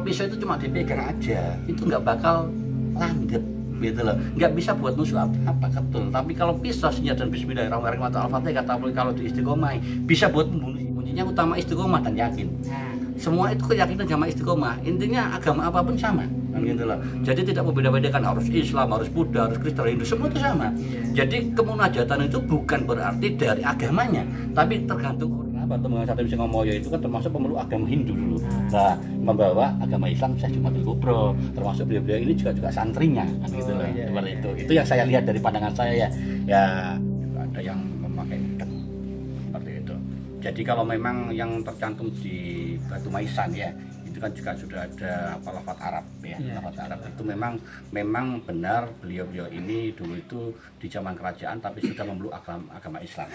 pisau itu cuma dipegang aja, itu nggak bakal langgeng gitu loh, nggak bisa buat nusuk apa ketul. Tapi kalau pisau senjata dan bismillahirrahmanirrahim atau al-fatihah kata kalau di istiqomah bisa buat membunuh. Kuncinya utama istiqomah dan yakin. Semua itu keyakinan sama istiqomah. Intinya agama apapun sama kan gitu loh. Jadi tidak membeda-bedakan harus Islam, harus Buddha, harus Kristen, Hindu, semua itu sama. Jadi kemunajatan itu bukan berarti dari agamanya, tapi tergantung teman satu bisa Ngomoyo itu kan termasuk pemeluk agama Hindu dulu. Nah, membawa agama Islam Syekh Jumatul Kubro, termasuk beliau-beliau ini juga santrinya kan gitu loh. Seperti itu. Itu yang saya lihat dari pandangan saya ya. Ya, juga ada yang memakai pedang seperti itu. Jadi kalau memang yang tercantum di Batu Maisan ya, itu kan juga sudah ada lafaz Arab ya. Lafaz Arab itu memang benar beliau-beliau ini dulu itu di zaman kerajaan tapi sudah memeluk agama Islam.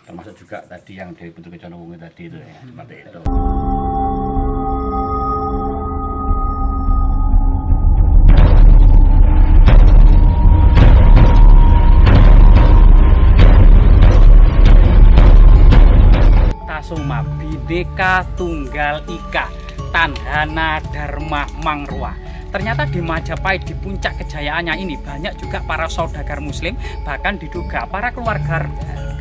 Termasuk juga tadi yang dari bentuk Kejonowungu tadi itu ya, seperti itu. Tasoma Bhinneka Tunggal Ika Tandhana Dharma Mangrua. Ternyata di Majapahit di puncak kejayaannya ini banyak juga para saudagar muslim, bahkan diduga para keluarga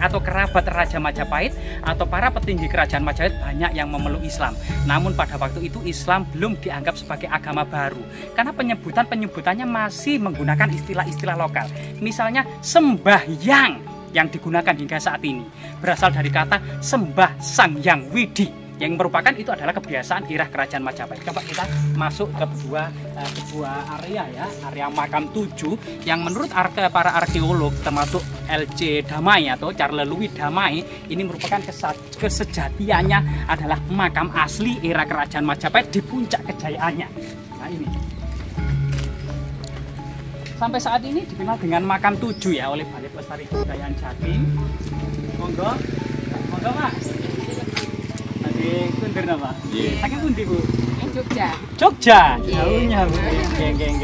atau kerabat Raja Majapahit atau para petinggi kerajaan Majapahit banyak yang memeluk Islam. Namun pada waktu itu Islam belum dianggap sebagai agama baru karena penyebutannya masih menggunakan istilah-istilah lokal. Misalnya sembahyang yang digunakan hingga saat ini berasal dari kata sembah Sang Hyang Widi yang merupakan itu adalah kebiasaan kirah kerajaan Majapahit. Coba kita masuk ke sebuah area ya, area makam 7 yang menurut para arkeolog termasuk L.C. Damai atau Charles Louis Damai ini merupakan kesejatiannya adalah makam asli era kerajaan Majapahit di puncak kejayaannya. Nah ini sampai saat ini dikenal dengan makam 7 ya oleh Balai Pelestari Kebudayaan Jatim. Monggo Pak. Kundir nama? Saking pundi Bu? Jogja. Jogja. Jauhnya Bu. Geng.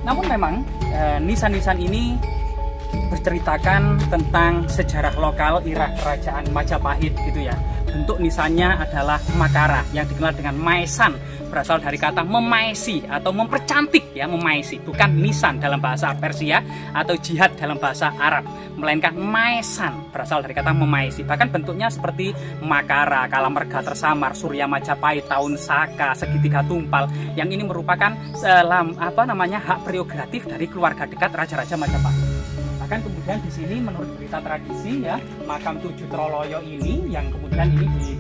Namun memang nisan-nisan ini berceritakan tentang sejarah lokal era kerajaan Majapahit gitu ya. Bentuk nisannya adalah makara yang dikenal dengan maesan, berasal dari kata memaesi atau mempercantik ya, memaesi, bukan nisan dalam bahasa Persia atau jihad dalam bahasa Arab, melainkan maesan berasal dari kata memaesi. Bahkan bentuknya seperti makara, kalamerga tersamar, Surya Majapahit, tahun Saka, segitiga tumpal, yang ini merupakan hak prerogatif dari keluarga dekat raja-raja Majapahit. Bahkan kemudian di sini menurut berita tradisi ya, makam 7 Troloyo ini yang kemudian ini di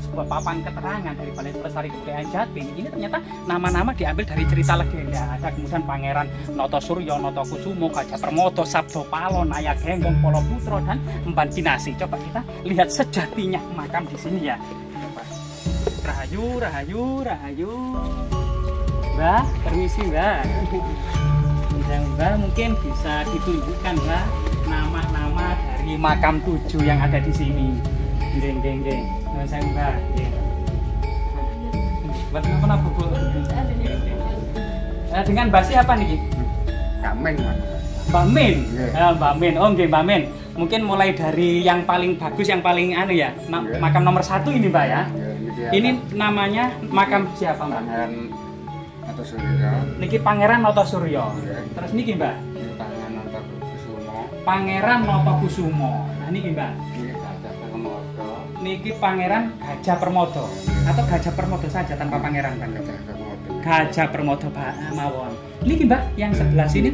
sebuah papan keterangan dari Balai Pelestari Kebudayaan Jatim, ini ternyata nama-nama diambil dari cerita legenda. Ada kemudian Pangeran Notosuryo, Notokusumo, Gajah Permodo, Sabdo Palon, Naya Genggong, Poloputro dan Emban Kinasi. Coba kita lihat sejatinya makam di sini ya. Rahayu. Mbah, permisi Mbah. Mbak mungkin bisa ditunjukkan Mbak nama-nama dari makam 7 yang ada di sini. Geng. Saya Mbak. Buat apa Bu? Dengan Mbak siapa nih? Mbak Men. Mbak Men. Oh nggih Mbak Men. Mungkin mulai dari yang paling bagus, yang paling makam nomor 1 ini Mbak ya. Ini namanya makam siapa Mbak? Niki Pangeran Notosuryo. Terus niki Mbak? Pangeran Notokusumo. Nah niki Mbak? Niki Pangeran Gajah Permodo atau Gajah Permodo saja tanpa pangeran Bang? Gajah Permodo mawon. Niki Mbak yang sebelah sini?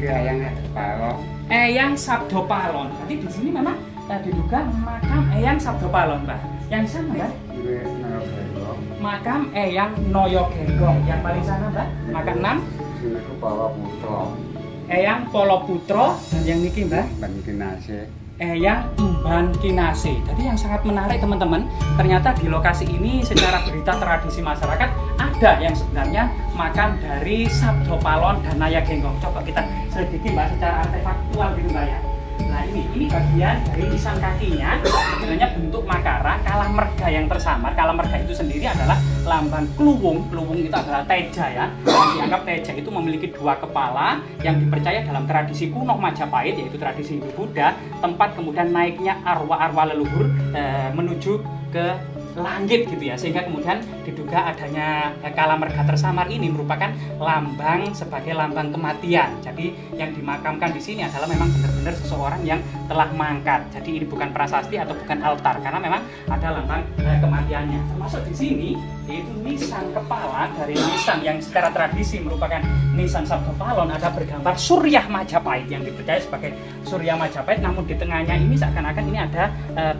Eyang Sabdo Palon. Berarti di sini memang diduga makam Eyang Sabdo Palon Mbak. Yang sana Mbak? Makam Eyang Noyo Genggong. Yang paling sana Mbak? Makam 6? Eyang Poloputro. Dan yang niki Mbak? Eyang Emban Kinase. Jadi yang sangat menarik teman-teman, ternyata di lokasi ini secara berita tradisi masyarakat ada yang sebenarnya makam dari Sabdo Palon dan Naya Genggong. Coba kita selidiki Mbak secara artefaktual gitu Mbak ya. Nah ini bagian dari nisan kakinya. Sebenarnya bentuk makara kala merga yang tersamar. Kala merga itu sendiri adalah lambang kluwung. Kluwung itu adalah teja ya. Yang dianggap teja itu memiliki dua kepala yang dipercaya dalam tradisi kuno Majapahit, yaitu tradisi Hindu Buddha, tempat kemudian naiknya arwah-arwah leluhur menuju ke langit gitu ya, sehingga kemudian diduga adanya kala merga tersamar ini merupakan lambang sebagai lambang kematian. Jadi yang dimakamkan di sini adalah memang benar-benar seseorang yang telah mangkat. Jadi ini bukan prasasti atau bukan altar, karena memang ada lambang kematiannya. Termasuk di sini yaitu nisan kepala dari nisan yang secara tradisi merupakan nisan Sabda Palon, ada bergambar Surya Majapahit yang dipercaya sebagai Surya Majapahit, namun di tengahnya ini seakan-akan ini ada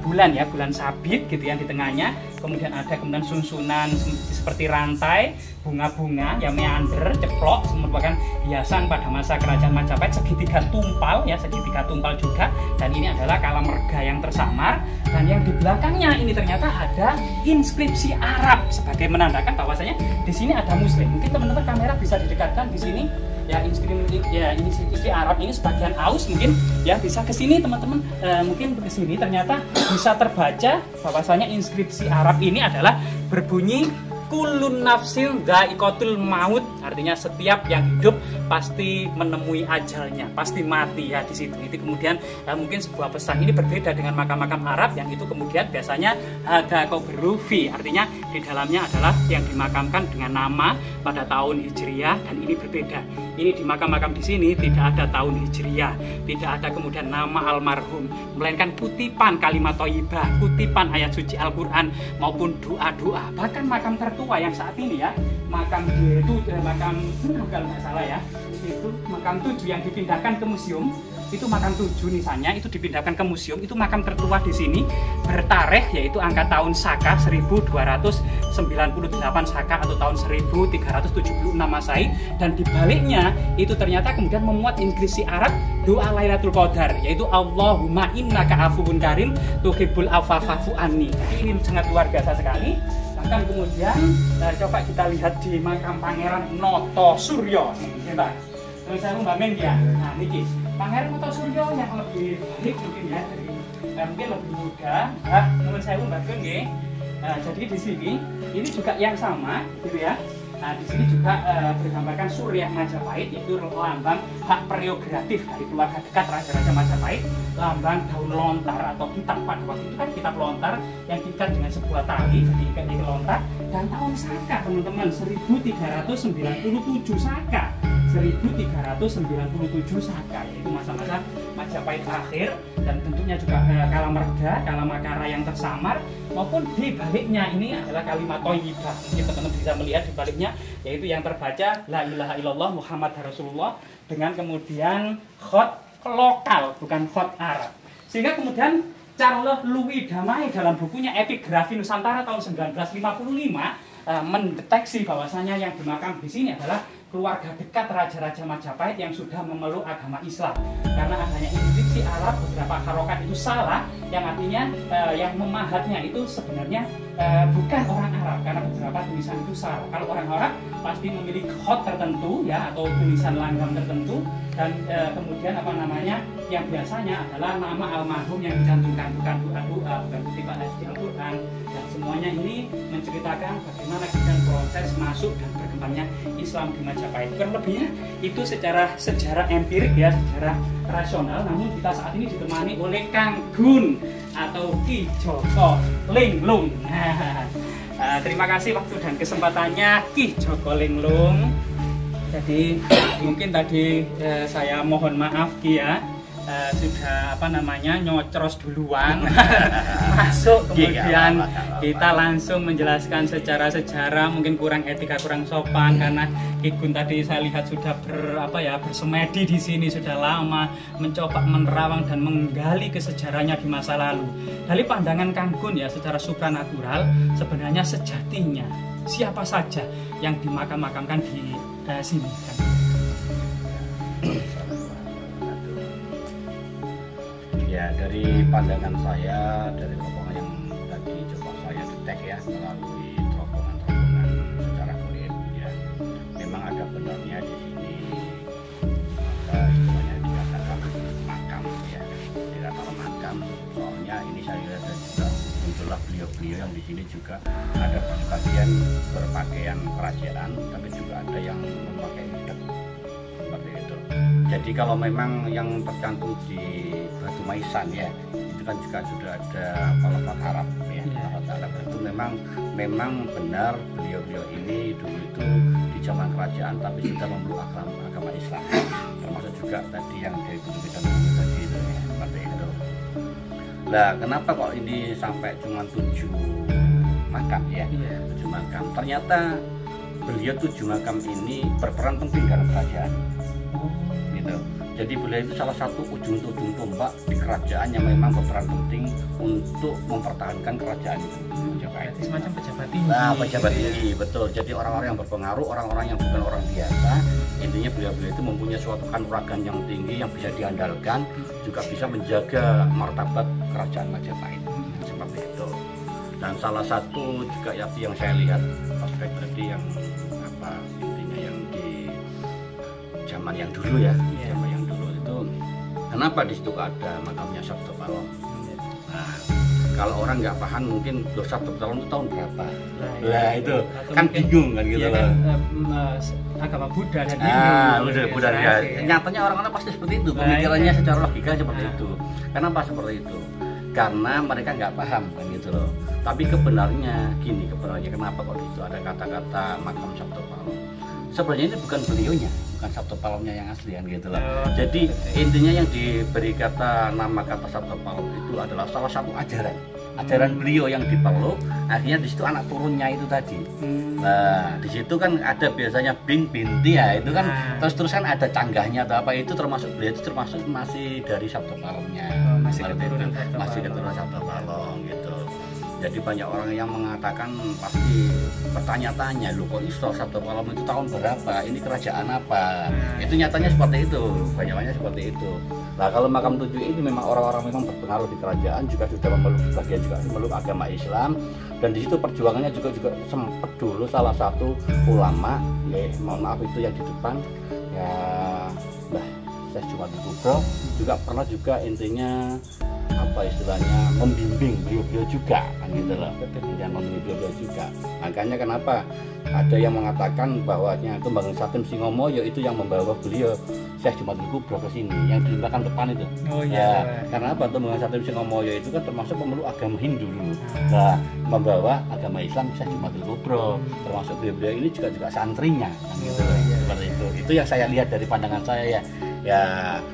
bulan ya, bulan sabit gitu ya di tengahnya. Kemudian ada susunan seperti rantai bunga-bunga yang meander, ceplok, merupakan hiasan pada masa kerajaan Majapahit. Segitiga tumpal ya, segitiga tumpal juga, dan ini adalah kala merga yang tersamar. Dan yang di belakangnya ini ternyata ada inskripsi Arab sebagai menandakan bahwasanya di sini ada Muslim. Mungkin teman-teman kamera bisa didekatkan di sini ya, inskripsi Arab ini sebagian aus mungkin ya, bisa ke sini teman-teman, mungkin ke sini ternyata bisa terbaca bahwasanya inskripsi Arab ini adalah berbunyi kulun nafsin dha'iqatul maut, artinya setiap yang hidup pasti menemui ajalnya, pasti mati ya di situ. Itu kemudian mungkin sebuah pesan ini berbeda dengan makam-makam Arab yang itu kemudian biasanya ada qabrufi, artinya di dalamnya adalah yang dimakamkan dengan nama pada tahun Hijriah, dan ini berbeda. Ini di makam-makam di sini tidak ada tahun Hijriah, tidak ada kemudian nama almarhum, melainkan kutipan kalimat thayyibah, kutipan ayat suci Al-Qur'an maupun doa-doa. Bahkan makam tertua yang saat ini ya, makam itu makam kalau nggak salah ya, itu makam 7 yang dipindahkan ke museum. Itu makam 7 nisannya itu dipindahkan ke museum. Itu makam tertua di sini bertarikh yaitu angka tahun Saka 1298 Saka atau tahun 1376 Masehi, dan dibaliknya itu ternyata kemudian memuat inskripsi Arab doa Lailatul Qadar, yaitu Allahumma innaka afuwun karim tuhibbul afwa fa'fu anni. Jadi ini sangat luar biasa sekali. Bahkan kemudian coba kita lihat di makam Pangeran Noto Suryo, coba terus saya Mbak Men ya. Nah niki Pangeran Noto Suryo yang lebih baik mungkin ya, mungkin lebih muda. Menurut saya Mbak Men ya. Jadi di sini ini juga yang sama gitu ya. Nah di sini juga bergambarkan Surya Majapahit, yaitu lambang hak prerogatif dari keluarga dekat raja-raja Majapahit, lambang daun lontar atau kitab. Pada waktu itu kan kitab lontar yang diikat dengan sebuah tali, jadi ikat di lontar. Dan tahun Saka teman-teman 1397 Saka, 1397 Saka, yaitu masa-masa Majapahit akhir. Dan tentunya juga kala merga, kala makara yang tersamar, maupun di baliknya ini adalah kalimat thayyibah. Mungkin teman-teman bisa melihat di baliknya, yaitu yang terbaca la ilaha illallah Muhammad Rasulullah dengan kemudian khot lokal, bukan khot Arab. Sehingga kemudian Charles Louis Damai dalam bukunya Epigrafi Nusantara tahun 1955 mendeteksi bahwasanya yang dimakam di sini adalah keluarga dekat raja-raja Majapahit yang sudah memeluk agama Islam. Karena adanya inskripsi Arab, beberapa harokat itu salah, yang artinya yang memahatnya itu sebenarnya bukan orang Arab, karena beberapa tulisan itu salah. Kalau orang Arab pasti memiliki khot tertentu ya, atau tulisan langgam tertentu, dan kemudian apa namanya yang biasanya adalah nama almarhum yang dicantumkan, bukan doa-doa, bukan kutipan ayat Al-Qur'an. Dan semuanya ini menceritakan bagaimana kemudian proses masuk dan berkembangnya Islam di Majapahit. Kurang lebihnya itu secara sejarah empirik ya, sejarah rasional. Namun kita saat ini ditemani oleh Kang Gun atau Ki Joko Linglung. Terima kasih waktu dan kesempatannya Ki Joko Linglung. Jadi mungkin tadi saya mohon maaf Ki ya, sudah apa namanya nyocros duluan masuk, kemudian kita langsung menjelaskan secara sejarah, mungkin kurang etika, kurang sopan, karena Ki Gun tadi saya lihat sudah bersemedi di sini sudah lama, mencoba menerawang dan menggali kesejarahnya di masa lalu. Dari pandangan Kang Gun ya, secara supranatural sebenarnya sejatinya siapa saja yang dimakam-makamkan di sini kan? Ya, dari pandangan saya, dari terowongan yang tadi coba saya detek ya, melalui terowongan secara kulit ya, memang ada benarnya di sini. Maka istilahnya dikatakan makam ya, makam. Soalnya ini saya lihat juga muncullah beliau-beliau yang di sini juga ada sebagian berpakaian kerajaan, tapi juga ada yang memakai hijab seperti itu. Jadi kalau memang yang tercantum di Batu Maisan ya, itu kan juga sudah ada lafaz Arab ya, lafaz Arab itu memang benar beliau-beliau ini dulu itu di zaman kerajaan tapi sudah memeluk agama Islam, termasuk juga tadi yang dari Batu tadi itu ya, seperti itu. Nah, kenapa kok ini sampai cuma 7 makam ya? 7 makam. Ternyata beliau 7 makam ini berperan penting dalam kerajaan. Gitu. Jadi beliau itu salah satu ujung tombak di kerajaan yang memang berperan penting untuk mempertahankan kerajaan itu. Semacam pejabat tinggi. Nah, pejabat tinggi, betul. Jadi orang-orang yang berpengaruh, orang-orang yang bukan orang biasa. Intinya beliau-beliau itu mempunyai suatu kanuragan yang tinggi yang bisa diandalkan, juga bisa menjaga martabat kerajaan Majapahit. Seperti itu. Dan salah satu juga yang saya lihat aspek tadi yang intinya yang di zaman yang dulu ya, zaman yang dulu itu kenapa di situ ada makamnya Sabto Palong. Nah, kalau orang nggak paham mungkin Sabto Palong itu tahun berapa? Nah itu kan bingung kan gitu loh. Agama Buddha dan Hindu. Buddha ya. Nyatanya orang-orang pasti seperti itu, pemikirannya secara logika seperti itu. Kenapa seperti itu? Karena mereka nggak paham kan gitu loh. Tapi kebenarnya kenapa kok itu ada kata-kata makam Sabto Palong? Sebenarnya ini bukan beliaunya, bukan Sabto Palongnya yang asli kan gitu loh. Jadi intinya yang diberi nama kata Sabto Palong itu adalah salah satu ajaran beliau yang dipeluk, akhirnya di situ anak turunnya itu tadi. Nah, di situ kan ada biasanya binti ya, itu kan terus-terusan ada canggahnya atau apa, itu termasuk beliau itu termasuk masih dari Sabto Palongnya. Masih keturunan Sabto Palong gitu. Jadi banyak orang yang mengatakan pasti bertanya-tanya, loh kok iso Sabto Palong itu tahun berapa? Ini kerajaan apa? Itu nyatanya seperti itu, banyaknya seperti itu. Nah, kalau makam 7 ini memang orang-orang memang berpengaruh di kerajaan, juga sudah memeluk sebagian juga memeluk agama Islam, dan di situ perjuangannya juga sempat dulu salah satu ulama, ya mohon maaf itu yang di depan ya Mbah Syekh Jumadil Kubro juga pernah juga intinya istilahnya membimbing beliau juga kan gitu loh, kemudian membimbing beliau juga. Makanya kenapa ada yang mengatakan bahwanya Tumbangun Satim Singomoyo itu yang membawa beliau Syekh Jumadil Kubro ke sini, yang di belakang depan itu. Karena apa? Tumbangun Satim Singomoyo itu kan termasuk pemeluk agama Hindu dulu. Nah, membawa agama Islam Syekh Jumadil Kubro, termasuk beliau ini juga santrinya kan gitu. Seperti itu. Itu yang saya lihat dari pandangan saya ya. Ya,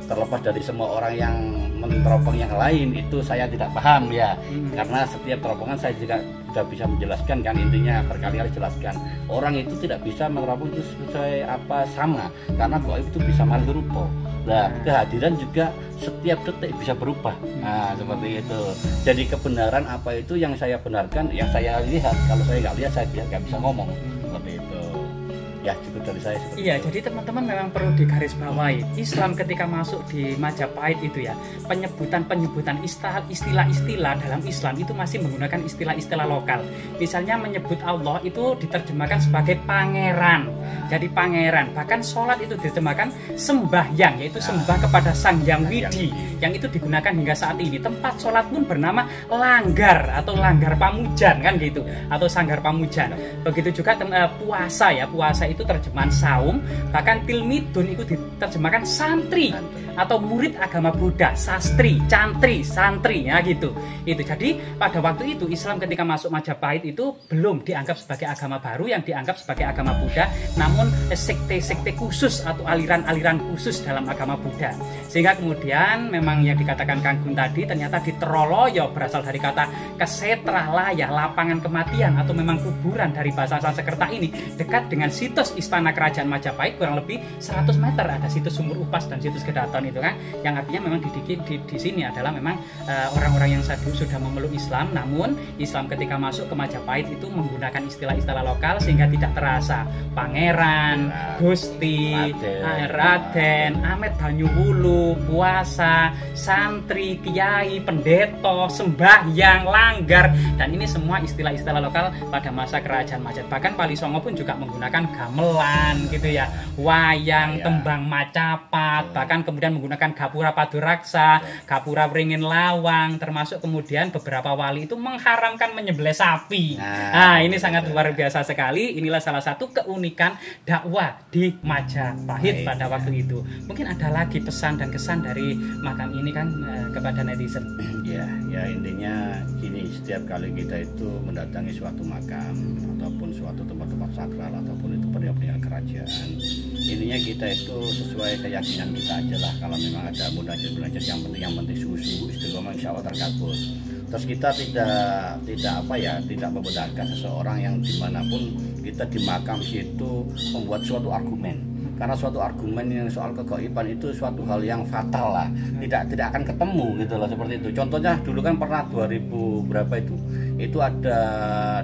terlepas dari semua orang yang meneropong yang lain itu saya tidak paham ya, karena setiap teropongan saya juga sudah bisa menjelaskan kan, intinya berkali-kali jelaskan orang itu tidak bisa meneropong itu sesuai sama, karena gaib itu bisa malih rupa. Nah, kehadiran juga setiap detik bisa berubah. Nah, seperti itu. Jadi kebenaran apa itu yang saya benarkan, yang saya lihat. Kalau saya nggak lihat, saya nggak bisa ngomong. Seperti itu. Ya, cukup dari saya. Iya, jadi teman-teman memang perlu digarisbawahi. Islam ketika masuk di Majapahit itu ya, penyebutan istilah-istilah dalam Islam itu masih menggunakan istilah-istilah lokal. Misalnya menyebut Allah itu diterjemahkan sebagai pangeran. Jadi pangeran. Bahkan sholat itu diterjemahkan sembahyang, yaitu sembah kepada Sang Hyang Widi, yang itu digunakan hingga saat ini. Tempat sholat pun bernama langgar atau langgar pamujan kan gitu, atau sanggar pamujan. Begitu juga puasa ya, puasa itu terjemahan saum, bahkan tilmidun itu diterjemahkan santri atau murid agama Buddha, sastri, cantri, santri ya gitu. Itu jadi pada waktu itu Islam ketika masuk Majapahit itu belum dianggap sebagai agama baru yang dianggap sebagai agama Buddha, namun sekte-sekte khusus atau aliran-aliran khusus dalam agama Buddha. Sehingga kemudian memang yang dikatakan Kang Gun tadi ternyata di Troloyo berasal dari kata kesetralaya, lapangan kematian atau memang kuburan dari bahasa Sanskerta ini, dekat dengan situs istana kerajaan Majapahit kurang lebih 100 meter ada situs Sumur Upas dan situs Kedaton itu kan, yang artinya memang di sini adalah memang orang-orang yang sudah memeluk Islam, namun Islam ketika masuk ke Majapahit itu menggunakan istilah-istilah lokal sehingga tidak terasa pangeran, gusti, raden, amet banyuwulu, puasa, santri, kiai, pendeto, sembahyang, langgar, dan ini semua istilah-istilah lokal pada masa kerajaan Majapahit. Bahkan Pali Songo pun juga menggunakan gamelan gitu ya, wayang, tembang macapat, bahkan kemudian dengan menggunakan Gapura Paduraksa, Gapura Wringin Lawang, termasuk kemudian beberapa wali itu mengharamkan menyembelih sapi. Nah, ini sangat luar biasa sekali. Inilah salah satu keunikan dakwah di Majapahit pada waktu itu. Mungkin ada lagi pesan dan kesan dari makam ini kan kepada netizen. Ya intinya gini, setiap kali kita itu mendatangi suatu makam ataupun suatu tempat-tempat sakral ataupun itu peninggalan kerajaan, intinya kita itu sesuai keyakinan kita aja lah. Kalau memang ada munajat yang penting sungguh-sungguh istiqomah, insya Allah terkabul. Terus kita tidak membenarkan seseorang yang dimanapun kita di makam situ membuat suatu argumen. Karena suatu argumen yang soal kegoiban itu suatu hal yang fatal lah, tidak akan ketemu gitu loh, seperti itu. Contohnya dulu kan pernah 2000 berapa itu ada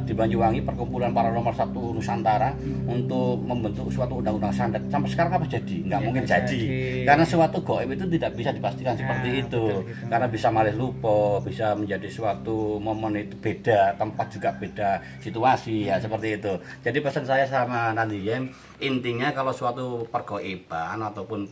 di Banyuwangi perkumpulan paranormal 1 Nusantara untuk membentuk suatu undang-undang santet. Sampai sekarang apa jadi? Nggak mungkin jadi. Karena suatu goib itu tidak bisa dipastikan seperti itu. Karena bisa malih lupa, bisa menjadi suatu momen itu beda, tempat juga beda situasi ya, seperti itu. Jadi pesan saya sama Nadiem, intinya kalau suatu pergoiban ataupun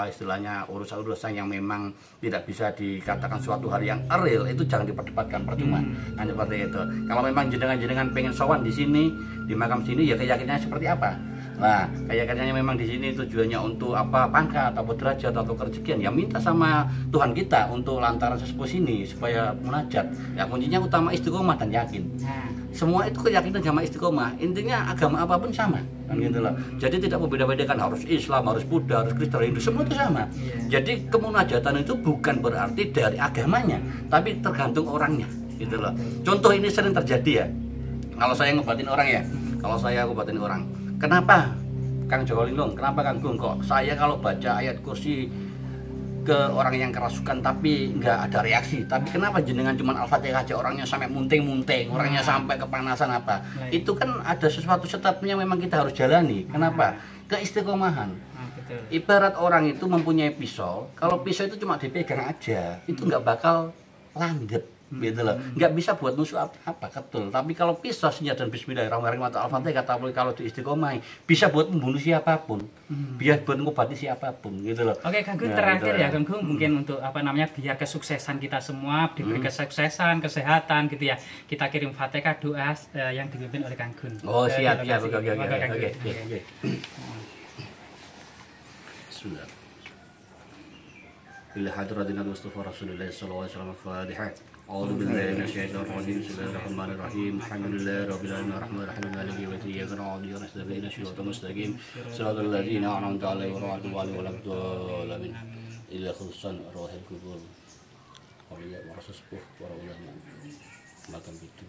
istilahnya urusan-urusan yang memang tidak bisa dikatakan suatu hal yang real, itu jangan diperdebatkan, percuma. Nah, seperti itu. Kalau memang jenengan pengen sowan di sini, di makam sini, ya keyakinannya seperti apa? Nah, keyakinannya memang di sini tujuannya untuk pangkat atau derajat atau kerezekian, ya minta sama Tuhan kita untuk lantaran sesepuh sini supaya munajat. Ya kuncinya utama istiqomah dan yakin. Semua itu keyakinan sama istiqomah. Intinya agama apapun sama, kan gitu loh. Jadi tidak membeda-bedakan harus Islam, harus Buddha, harus Kristen, Hindu, semua itu sama. Jadi kemunajatan itu bukan berarti dari agamanya, tapi tergantung orangnya, gitu loh. Contoh ini sering terjadi ya. Kalau saya ngobatin orang, kenapa Kang Joko Linglung, kenapa Kang Gung, kok saya kalau baca ayat kursi ke orang yang kerasukan tapi nggak ada reaksi, tapi kenapa jenengan cuma Al-Fatihah aja orangnya sampai munting-munting, orangnya sampai kepanasan apa? Itu kan ada sesuatu stepnya yang memang kita harus jalani. Kenapa? Keistiqomahan. Ibarat orang itu mempunyai pisau, kalau pisau itu cuma dipegang aja, itu nggak bakal langgep, gitu loh. Nggak bisa buat nusuk apa ketul. Tapi kalau pisau senjata dan Bismillahirrahmanirrahim atau Al-Fatihah, kata kalau diistiqomai bisa buat membunuh siapapun, biar buat mengobati siapapun, gitu loh. Oke, Kang Gung, terakhir ya Kang Gung, mungkin untuk biar kesuksesan kita semua diberi kesuksesan, kesehatan gitu ya. Kita kirim Fatihah doa yang dipimpin oleh Kang Gung. Oh, siap. Oke. Bismillah. Ila hadratina Mustafa Rasulullah sallallahu alaihi wasallam. Fatihah. A'udzu billahi minasyaitonir rajim. Bismillahirrahmanirrahim. Alhamdulillahi rabbil alamin arrahmanir rahim maliki yaumiddin. Iyyaka na'budu wa iyyaka nasta'in. Shiratal mustaqim. Shiratal ladzina an'amta 'alaihim ghairil maghdubi 'alaihim waladdallin. Illa khususan arwahil kubur. Awliya wa rasul wa ulama. Makam itu.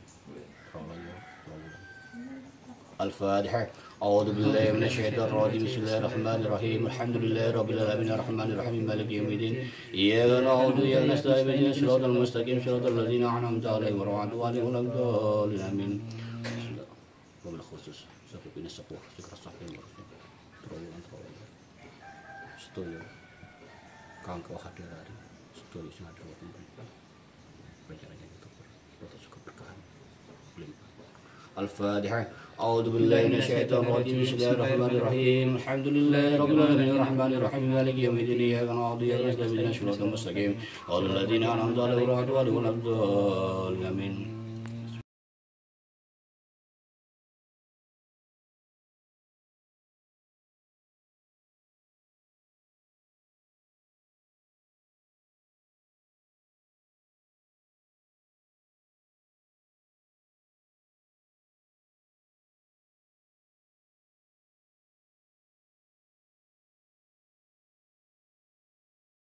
Al-Fatihah. A'udzu billahi minasyaitonir rajim. Bismillahirrahmanirrahim. Alhamdulillahi rabbil alamin arrahmanir rahim maliki yaumiddin. Iyyaka na'budu wa iyyaka nasta'in. Ihdinas siratal mustaqim siratal ladzina an'amta 'alaihim ghairil maghdubi 'alaihim amin. Wabil khusus sebab ini sebuah sikra saking terowongan setuju kanggo hadirari setuju sing ada waktu bacaannya itu cukup berkah. Al-Fatihah. A'udzu billahi minasyaitonir rajim. Bismillahirrahmanirrahim. Alhamdulillahi rabbil alamin arrahmanir rahim maliki yaumiddin. Iyyaka na'budu wa iyyaka nasta'in. Ihdinas siratal mustaqim. Shiratal ladzina an'amta 'alaihim ghairil maghdubi 'alaihim waladdallin. Amin.